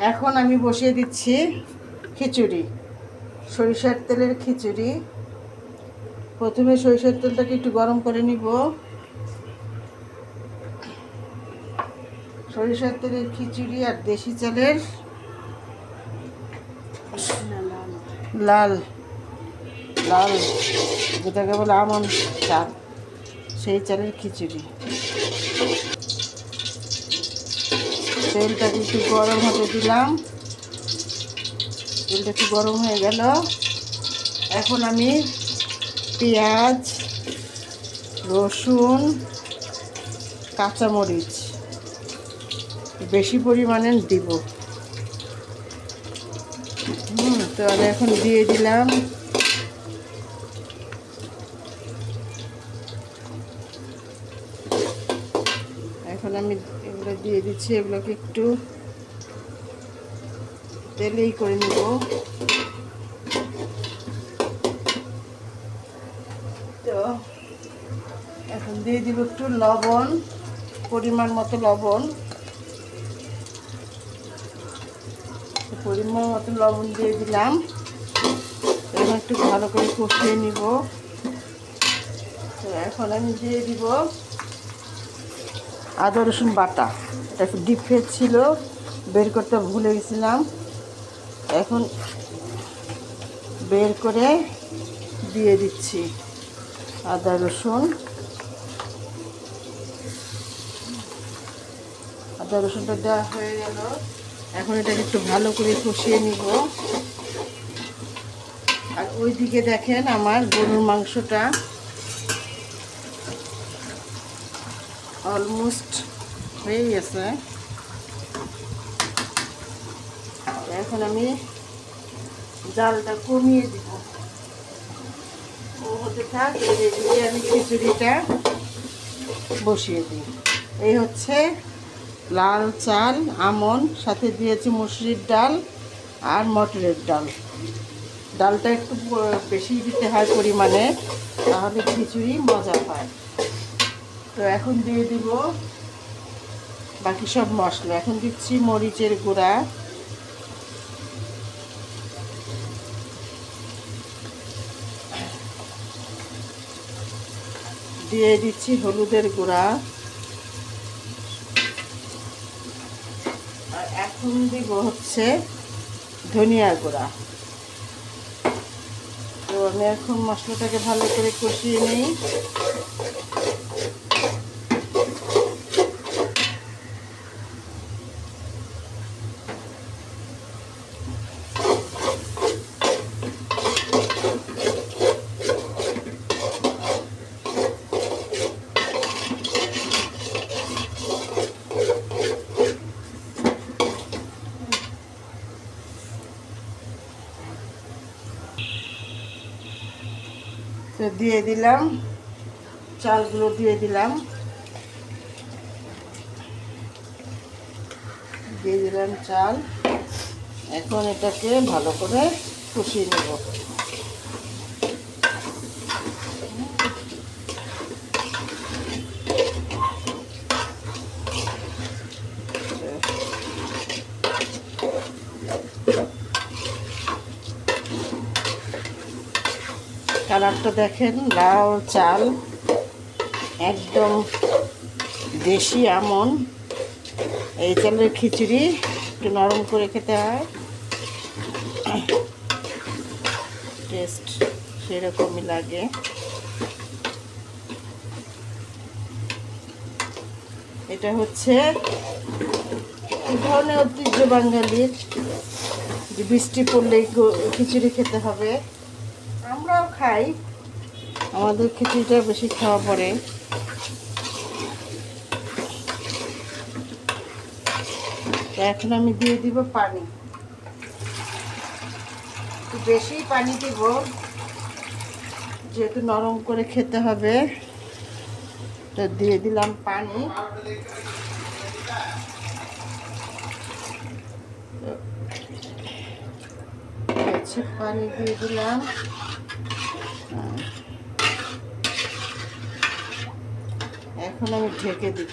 এখন আমি বসিয়ে দিচ্ছি খিচুড়ি, সরিষার তেলের খিচুড়ি। প্রথমে সরিষার তেলটাকে একটু গরম করে নিব। সরিষার তেলের খিচুড়ি আর দেশি চালের লাল লাল যেটাকে বলে আমন চাল, সেই চালের খিচুড়ি। তেলটাকে একটু গরম হতে দিলাম। তেলটা একটু গরম হয়ে গেল। এখন আমি পেঁয়াজ, রসুন, কাঁচামরিচ বেশি পরিমাণে দিব। তো আমি এখন দিয়ে দিলাম। এখন আমি এগুলো দিয়ে দিচ্ছি। এগুলোকে একটু তেলেই করে নিব। তো এখন দিয়ে দিব একটু লবণ, পরিমাণ মতো লবণ। পরিমাণ মতো লবণ দিয়ে দিলাম। এখন একটু ভালো করে কষিয়ে নিব। তো এখন আমি দিয়ে দিব আদা রসুন বাটা। এটা একটু ডিপ ফ্রিজ ছিল, বের করতে ভুলে গেছিলাম। এখন বের করে দিয়ে দিচ্ছি আদা রসুন। আদা রসুনটা দেওয়া হয়ে গেল। এখন এটাকে একটু ভালো করে কষিয়ে নিব। আর ওইদিকে দেখেন আমার গরুর মাংসটা অলমোস্ট হয়ে গেছে। এখন আমি জালটা কমিয়ে দিব। ও হতে থাক, এদিকে আমি খিচুড়িটা বসিয়ে দিই। এই হচ্ছে লাল চাল আমন, সাথে দিয়েছি মসুরির ডাল আর মটরের ডাল। ডালটা একটু বেশি দিতে হয় পরিমাণে, তাহলে খিচুড়ি মজা হয়। তো এখন দিয়ে দিব বাকি সব মশলা। এখন দিচ্ছি মরিচের গুঁড়া, দিয়ে দিচ্ছি হলুদের গুঁড়া, আর এখন দিব হচ্ছে ধনিয়া গুঁড়া। তো আমি এখন মশলাটাকে ভালো করে কষিয়ে নিই। তো দিয়ে দিলাম চালগুলো, দিয়ে দিলাম চাল। এখন এটাকে ভালো করে কষিয়ে নেব। কালারটা দেখেন, লাল চাল, একদম দেশি আমন। এই চালের খিচুড়ি একটু নরম করে খেতে হয়, টেস্ট সেরকমই লাগে। এটা হচ্ছে এই ধরনের ঐতিহ্য বাঙালির, যে বৃষ্টি পড়লেই খিচুড়ি খেতে হবে। আমরাও খাই, আমাদের খিচুড়িটা বেশি খাওয়া পড়ে। তো এখন আমি দিয়ে দিব পানি, একটু বেশি পানি দিব, যেহেতু নরম করে খেতে হবে। তো দিয়ে দিলাম পানি। পানি দিয়ে দিলাম। এখন আমি ঢেকে দিব।